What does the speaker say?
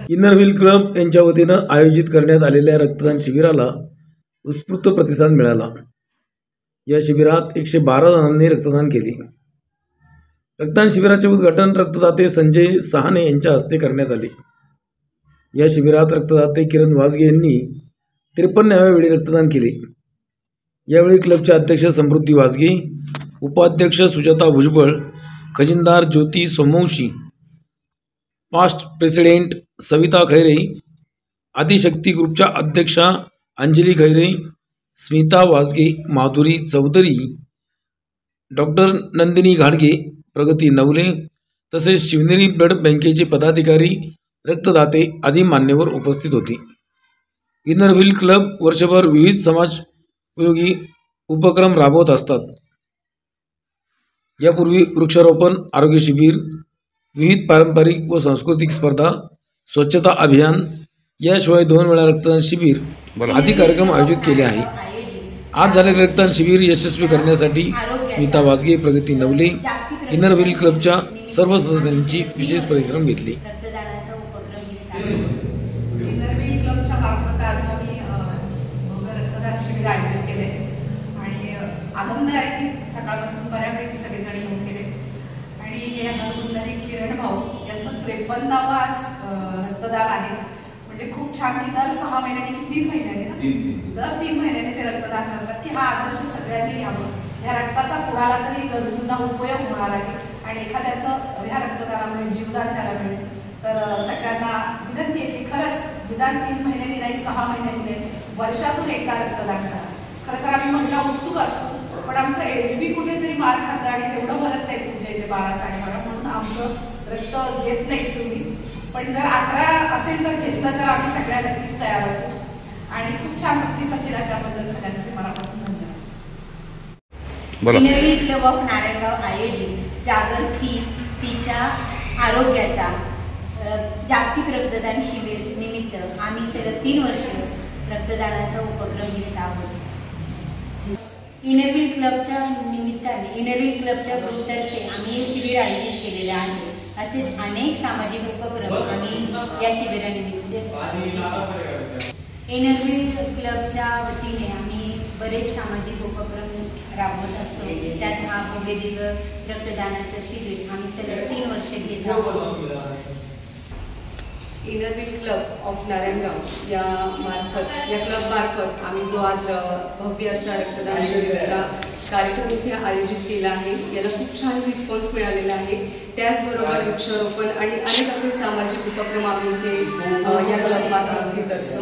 Inner wheel club यांच्या वतीनं आयोजित करण्यात आलेल्या रक्तदान शिबिराला उत्स्फूर्त प्रतिसाद मिळाला। या शिबिरात 112 जणांनी रक्तदान केले। रक्तदान शिबिराचे उद्घाटन रक्तदाते संजय सहाने यांच्या हस्ते करण्यात आले। या शिबिरात रक्तदाते किरण वासगे यांनी 53व्या वेळी रक्तदान केले। यावेळी क्लबचे अध्यक्ष समृद्धी वासगे, उपाध्यक्ष सुजाता भुजबळ, खजिनदार ज्योती सोमवंशी, पास्ट प्रेसिडेंट सविता खैरे, आदिशक्ती ग्रुपच्या अध्यक्षा अंजली खैरे, स्मिता वासगे, माधुरी चौधरी, डॉक्टर नंदिनी घाडगे, प्रगती नवले तसेच शिवनेरी ब्लड बँकेचे पदाधिकारी, रक्तदाते आदी मान्यवर उपस्थित होते। इनर व्हील क्लब वर्षभर विविध समाजोपयोगी उपक्रम राबवत असतात। यापूर्वी वृक्षारोपण, आरोग्य शिबिर, विविध पारंपरिक व सांस्कृतिक स्पर्धा, स्वच्छता अभियान याशिवाय 2 वेळा रक्तदान शिबिर आदी कार्यक्रम आयोजित केले आहे। आज झालेले रक्तदान शिबिर यशस्वी करण्यासाठी स्मिता वासगे, प्रगती नवले, इनर व्हील क्लबच्या सर्व सदस्यांची विशेष परिश्रम घेतले। इनर व्हील क्लबच्या मार्फत आज आम्ही रक्तदान शिबिर आयोजित केले आणि आनंद आहे की सकाळपासून बऱ्यापैकी सगळेजण येऊन गेले आणि हे हरगुंजारी किरण भाऊ यांचं 53वा आज रक्तदान आहे। म्हणजे खूप छान की दर 6 महिन्यांनी की 3 महिन्यांनी दर 3 महिन्यांनी ते रक्तदान करतात की हा आदर्श सगळ्यांनी घ्यावा। या रक्ताचा कुणाला तरी गरजूंना उपयोग होणार आहे आणि एखाद्याचं ह्या रक्तदानामुळे जीवदान त्याला मिळेल। तर सगळ्यांना विनंती आहे की खरंच निदान 3 महिन्यांनी नाही, 6 महिन्यांनी नाही, वर्षातून एकदा रक्तदान करा। खरं तर आम्ही महिला उत्सुक असतो पण आमचं HB कुठेतरी मार खातं आणि तेवढं भरत नाही तुमच्या इथे 12-12.5 म्हणून आमचं रक्त घेत नाही तुम्ही। पण जर 11 असेल तर घेतलं तर आम्ही सगळ्या नक्कीच तयार असू आणि खूप छान प्रतिसाद दिला त्याबद्दल सगळ्यांचे मनापासून धन्यवाद। Inner wheel club of Narayangaon आयोजित जागर तिच्या आरोग्याचा जागतिक रक्तदान शिबिर निमित्त आम्ही सलग 3 वर्ष रक्तदानाचा उपक्रम घेत आहोत। इनर व्हील क्लबच्या निमित्ताने इनर व्हील क्लबच्या ग्रुपतर्फे आम्ही हे शिबिर आयोजित केलेले आहे। असेच अनेक सामाजिक उपक्रम आम्ही या शिबिरानिमित्त इनर व्हील क्लबच्या वतीने आम्ही बरेच सामाजिक उपक्रम राबवत असतो। त्यात हा भव्य दिव्य रक्तदानाचं शिबिर आम्ही सलग 3 वर्ष घेत आहोत। Inner wheel club of Narayangaon या क्लब मार्फत आम्ही जो आज भव्य असा रक्तदान शिबिराचा कार्यक्रम इथे आयोजित केला आहे, याला खूप छान रिस्पॉन्स मिळालेला आहे। त्याचबरोबर वृक्षारोपण आणि अनेक असे सामाजिक उपक्रम आम्ही इथे या क्लब मार्फत घेत असतो।